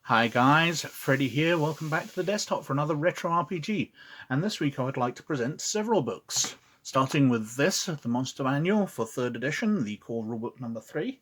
Hi guys, Freddy here, welcome back to the desktop for another retro RPG, and this week I would like to present several books, starting with this, the Monster Manual for 3rd edition, the core rulebook number 3.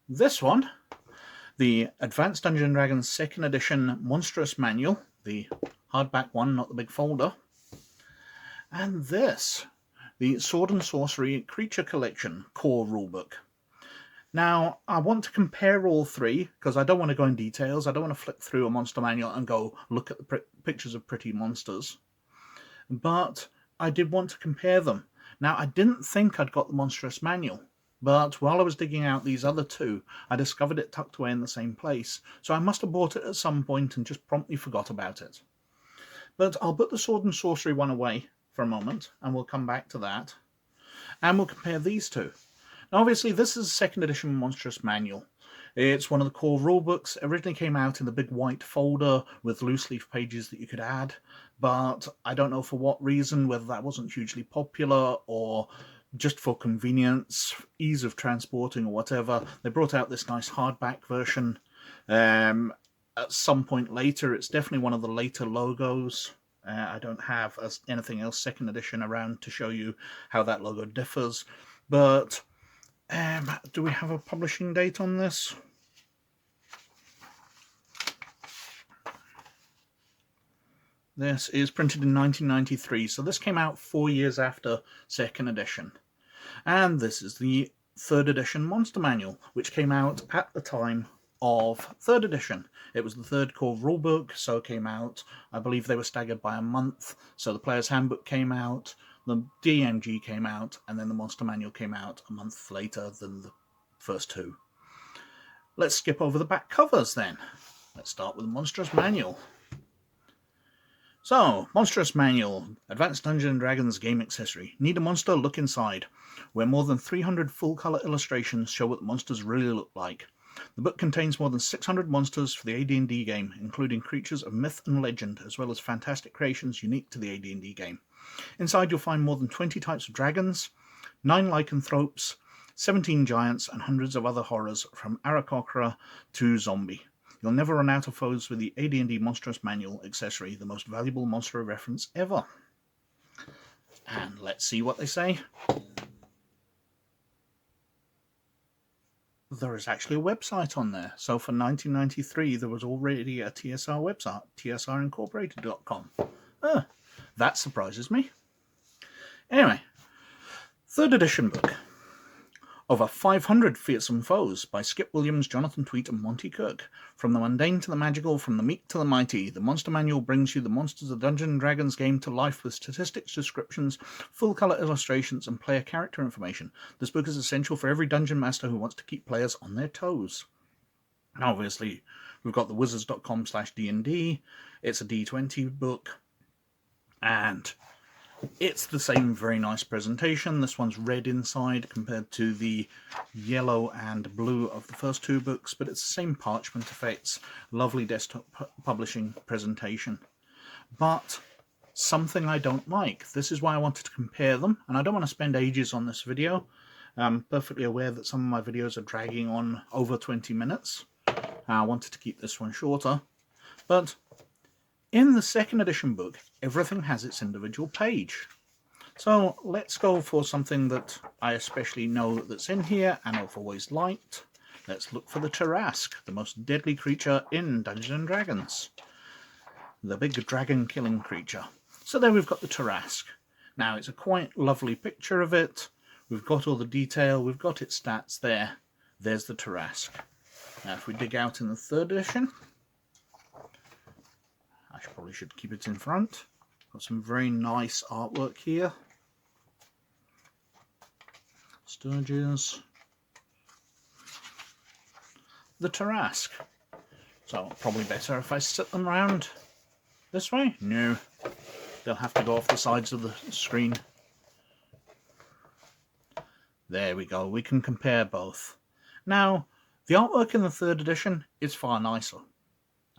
This one, the Advanced Dungeons & Dragons 2nd edition Monstrous Manual, the hardback one, not the big folder. And this, the Sword and Sorcery Creature Collection core rulebook. Now, I want to compare all three, because I don't want to go in details. I don't want to flick through a monster manual and go look at the pictures of pretty monsters. But I did want to compare them. Now, I didn't think I'd got the Monstrous Manual, but while I was digging out these other two, I discovered it tucked away in the same place. So I must have bought it at some point and just promptly forgot about it. But I'll put the Sword and Sorcery one away for a moment, and we'll come back to that. And we'll compare these two. Now, obviously, this is a 2nd edition Monstrous Manual. It's one of the core rulebooks. It originally came out in the big white folder with loose leaf pages that you could add, but I don't know for what reason, whether that wasn't hugely popular or just for convenience, ease of transporting or whatever. They brought out this nice hardback version. At some point later, it's definitely one of the later logos. I don't have anything else 2nd edition around to show you how that logo differs, but do we have a publishing date on this? This is printed in 1993, so this came out 4 years after 2nd edition. And this is the 3rd edition Monster Manual, which came out at the time of 3rd edition. It was the 3rd core rulebook, so it came out, I believe they were staggered by a month, so the Player's Handbook came out, the DMG came out, and then the Monster Manual came out a month later than the first two. Let's skip over the back covers then. Let's start with the Monstrous Manual. So, Monstrous Manual, Advanced Dungeons & Dragons game accessory. Need a monster? Look inside, where more than 300 full-colour illustrations show what the monsters really look like. The book contains more than 600 monsters for the AD&D game, including creatures of myth and legend, as well as fantastic creations unique to the AD&D game. Inside you'll find more than 20 types of dragons, 9 lycanthropes, 17 giants, and hundreds of other horrors, from Aarakocra to zombie. You'll never run out of foes with the AD&D Monstrous Manual accessory, the most valuable monster reference ever. And let's see what they say. There is actually a website on there. So for 1993, there was already a TSR website, tsrincorporated.com. That surprises me. Anyway, 3rd edition book. Over 500 fearsome foes by Skip Williams, Jonathan Tweet, and Monty Kirk. From the mundane to the magical, from the meek to the mighty, the Monster Manual brings you the monsters of Dungeons & Dragons game to life with statistics, descriptions, full-colour illustrations, and player character information. This book is essential for every dungeon master who wants to keep players on their toes. Now, obviously, we've got the wizards.com/D&D. It's a D20 book, and it's the same very nice presentation. This one's red inside compared to the yellow and blue of the first two books, but it's the same parchment effects, lovely desktop publishing presentation. But something I don't like. This is why I wanted to compare them, and I don't want to spend ages on this video. I'm perfectly aware that some of my videos are dragging on over 20 minutes. I wanted to keep this one shorter, but in the 2nd edition book, everything has its individual page. So let's go for something that I especially know that's in here and I've always liked. Let's look for the Tarasque, the most deadly creature in Dungeons & Dragons. The big dragon-killing creature. So there we've got the Tarasque. Now, it's a quite lovely picture of it. We've got all the detail. We've got its stats there. There's the Tarasque. Now, if we dig out in the 3rd edition, I probably should keep it in front. Got some very nice artwork here. Sturges. The Tarasque. So probably better if I sit them around this way. No, they'll have to go off the sides of the screen. There we go. We can compare both. Now, the artwork in the 3rd edition is far nicer.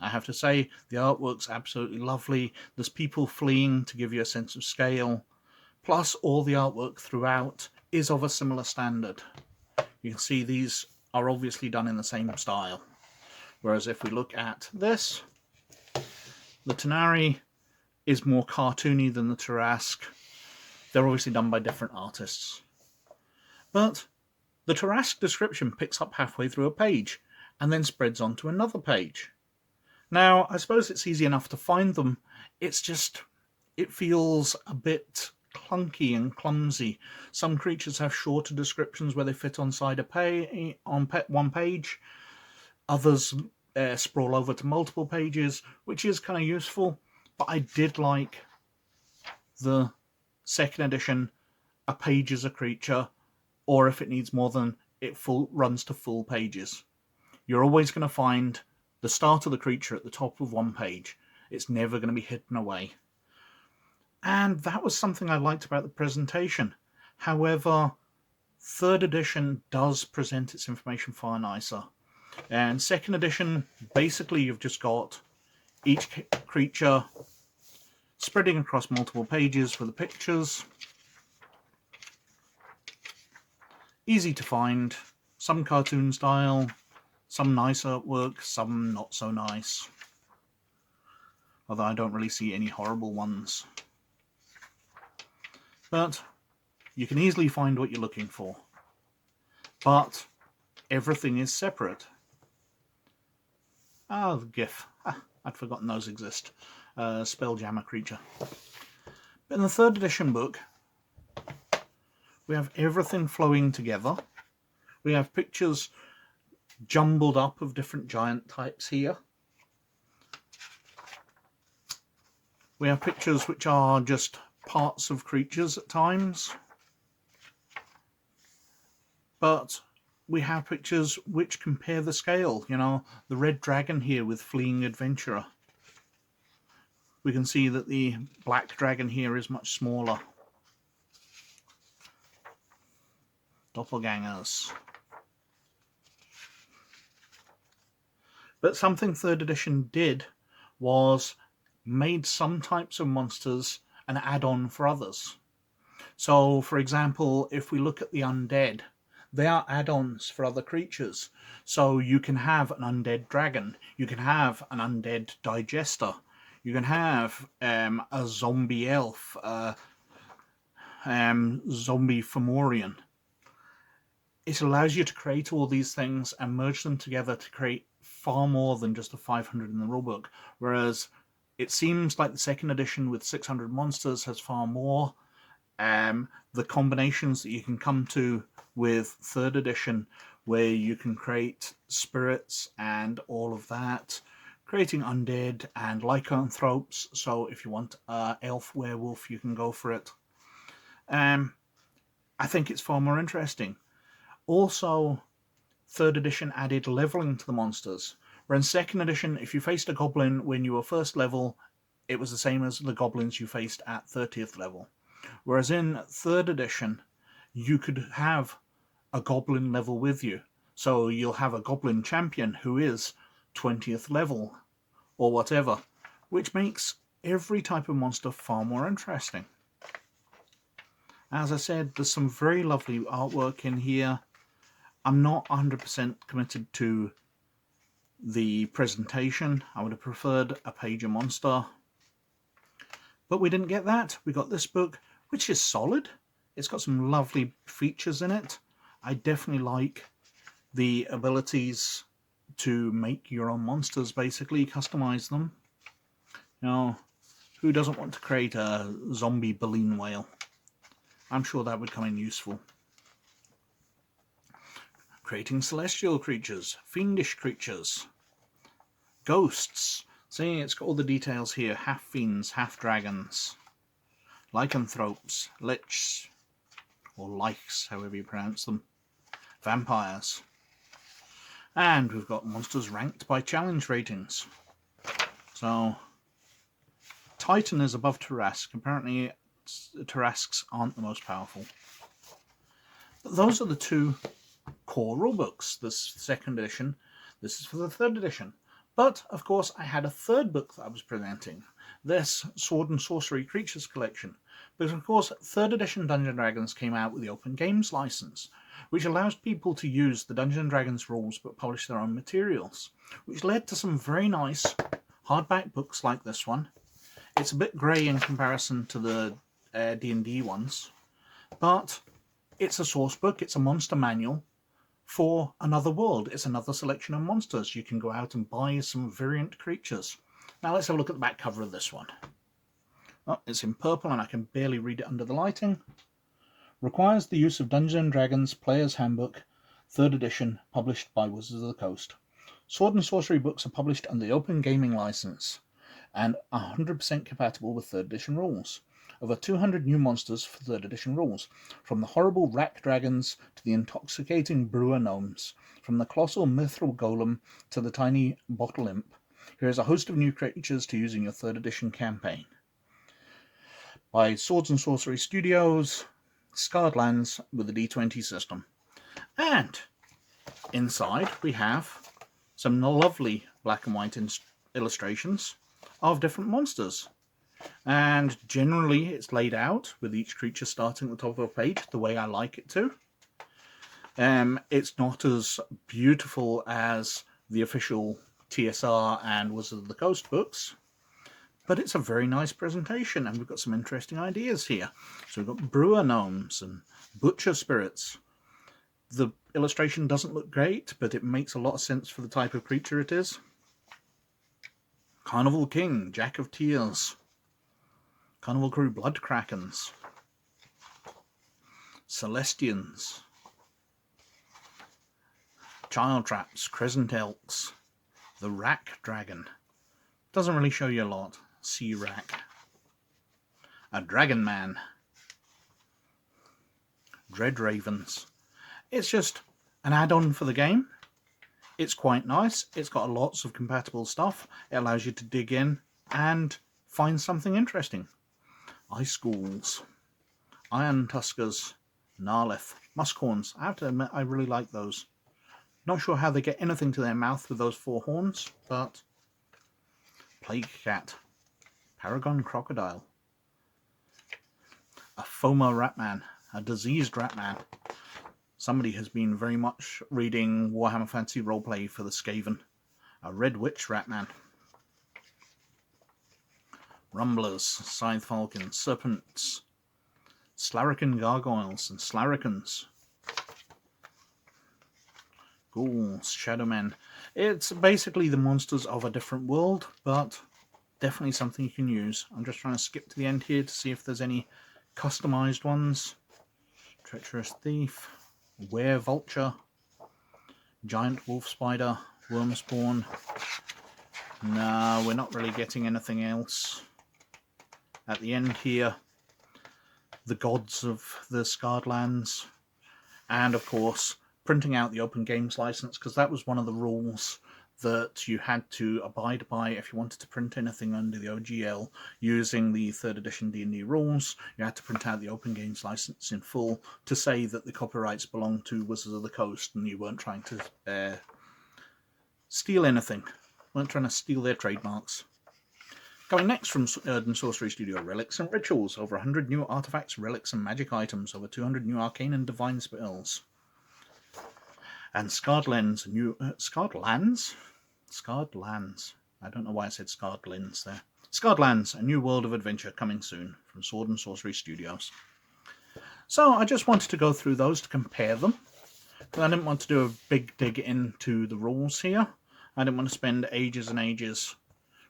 I have to say, the artwork's absolutely lovely. There's people fleeing to give you a sense of scale. Plus, all the artwork throughout is of a similar standard. You can see these are obviously done in the same style. Whereas if we look at this, the Tanari is more cartoony than the Tarasque. They're obviously done by different artists. But the Tarasque description picks up halfway through a page and then spreads onto another page. Now, I suppose it's easy enough to find them. It's just, it feels a bit clunky and clumsy. Some creatures have shorter descriptions where they fit on one page. Others sprawl over to multiple pages, which is kind of useful. But I did like the second edition, a page is a creature, or if it needs more than it runs to full pages. You're always going to find the start of the creature at the top of one page. It's never going to be hidden away. And that was something I liked about the presentation. However, third edition does present its information far nicer. And second edition, basically you've just got each creature spreading across multiple pages for the pictures. Easy to find, some cartoon style, some nice artwork, some not so nice. Although I don't really see any horrible ones. But you can easily find what you're looking for. But everything is separate. Ah, the GIF. I'd forgotten those exist. Spelljammer creature. But in the third edition book, we have everything flowing together. We have pictures jumbled up of different giant types here. We have pictures which are just parts of creatures at times. But we have pictures which compare the scale. You know, the red dragon here with fleeing adventurer. We can see that the black dragon here is much smaller. Doppelgangers. But something third edition did was made some types of monsters an add-on for others. So, for example, if we look at the undead, they are add-ons for other creatures. So you can have an undead dragon, you can have an undead digester, you can have a zombie elf, zombie Fomorian. It allows you to create all these things and merge them together to create far more than just the 500 in the rulebook. Whereas it seems like the second edition with 600 monsters has far more. The combinations that you can come to with third edition, where you can create spirits and all of that, creating undead and lycanthropes. So if you want elf werewolf, you can go for it. I think it's far more interesting. Also, third edition added leveling to the monsters. Where in second edition, if you faced a goblin when you were first level, it was the same as the goblins you faced at 30th level. Whereas in third edition, you could have a goblin level with you. So you'll have a goblin champion who is 20th level or whatever, which makes every type of monster far more interesting. As I said, there's some very lovely artwork in here. I'm not 100% committed to the presentation. I would have preferred a page a monster. But we didn't get that. We got this book, which is solid. It's got some lovely features in it. I definitely like the abilities to make your own monsters, basically, customize them. You know, who doesn't want to create a zombie baleen whale? I'm sure that would come in useful. Creating celestial creatures, fiendish creatures, ghosts. See, it's got all the details here. Half fiends, half dragons, lycanthropes, lichs, or lichs, however you pronounce them, vampires. And we've got monsters ranked by challenge ratings. So, Titan is above Tarasque. Apparently, Tarasques aren't the most powerful. But those are the two core rulebooks. This second edition, this is for the third edition. But, of course, I had a third book that I was presenting. this Sword and Sorcery Creatures Collection, because of course 3rd edition Dungeons & Dragons came out with the Open Games license, which allows people to use the Dungeons & Dragons rules but publish their own materials, which led to some very nice hardback books like this one. It's a bit grey in comparison to the D&D ones, but it's a source book, it's a monster manual for another world. It's another selection of monsters. You can go out and buy some variant creatures. Now let's have a look at the back cover of this one. Oh, it's in purple and I can barely read it under the lighting. Requires the use of Dungeons & Dragons Player's Handbook, 3rd edition, published by Wizards of the Coast. Sword and Sorcery books are published under the Open Gaming license and 100% compatible with 3rd edition rules. Over 200 new monsters for 3rd edition rules, from the horrible rat dragons to the intoxicating brewer gnomes, from the colossal mithril golem to the tiny bottle imp. Here's a host of new creatures to use in your 3rd edition campaign. By Swords and Sorcery Studios, Scarred Lands with the D20 system. And inside we have some lovely black and white illustrations of different monsters. And generally it's laid out with each creature starting at the top of a page the way I like it to. It's not as beautiful as the official TSR and Wizards of the Coast books, but it's a very nice presentation, and we've got some interesting ideas here. So we've got brewer gnomes and butcher spirits. The illustration doesn't look great, but it makes a lot of sense for the type of creature it is. Carnival King, Jack of Tears. Carnival Crew Blood Krakens, Celestians, Child Traps, Crescent Elks, the Rack Dragon. Doesn't really show you a lot. Sea Rack. A Dragon Man. Dread Ravens. It's just an add-on for the game. It's quite nice. It's got lots of compatible stuff. It allows you to dig in and find something interesting. Ice Ghouls, Iron Tuskers, Narlith, Muskhorns. I have to admit, I really like those. Not sure how they get anything to their mouth with those 4 horns, but Plague Cat, Paragon Crocodile, a Foma Ratman, a Diseased Ratman. Somebody has been very much reading Warhammer Fantasy Roleplay for the Skaven. A Red Witch Ratman. Rumblers, Scythe Falcons, Serpents, Slarican Gargoyles and Slaricans. Ghouls, Shadowmen. It's basically the monsters of a different world, but definitely something you can use. I'm just trying to skip to the end here to see if there's any customized ones. Treacherous Thief, Were Vulture, Giant Wolf Spider, Wormspawn. No, we're not really getting anything else. At the end here, the gods of the Scarred Lands, and of course printing out the Open Games license, because that was one of the rules that you had to abide by if you wanted to print anything under the OGL using the 3rd edition D&D rules. You had to print out the Open Games license in full to say that the copyrights belonged to Wizards of the Coast and you weren't trying to steal anything. Weren't trying to steal their trademarks. Coming next from Sword and Sorcery Studio, Relics and Rituals. Over 100 new artifacts, relics and magic items. Over 200 new arcane and divine spells. And Scarred Lands, Scarred Lands? Scarred Lands. I don't know why I said Scarred Lands there. Scarred Lands, a new world of adventure coming soon from Sword and Sorcery Studios. So I just wanted to go through those to compare them. But I didn't want to do a big dig into the rules here. I didn't want to spend ages and ages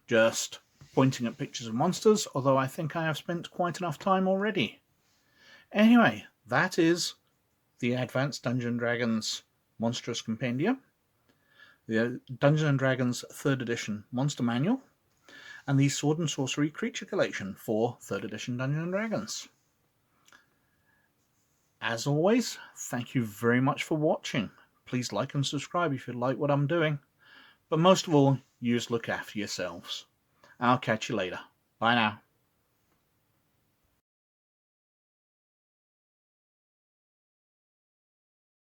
just pointing at pictures of monsters, although I think I have spent quite enough time already. Anyway, that is the Advanced Dungeons & Dragons Monstrous Compendium, the Dungeons & Dragons 3rd edition Monster Manual, and the Sword and Sorcery Creature Collection for 3rd edition Dungeons & Dragons. As always, thank you very much for watching. Please like and subscribe if you like what I'm doing. But most of all, you just look after yourselves. I'll catch you later. Bye now.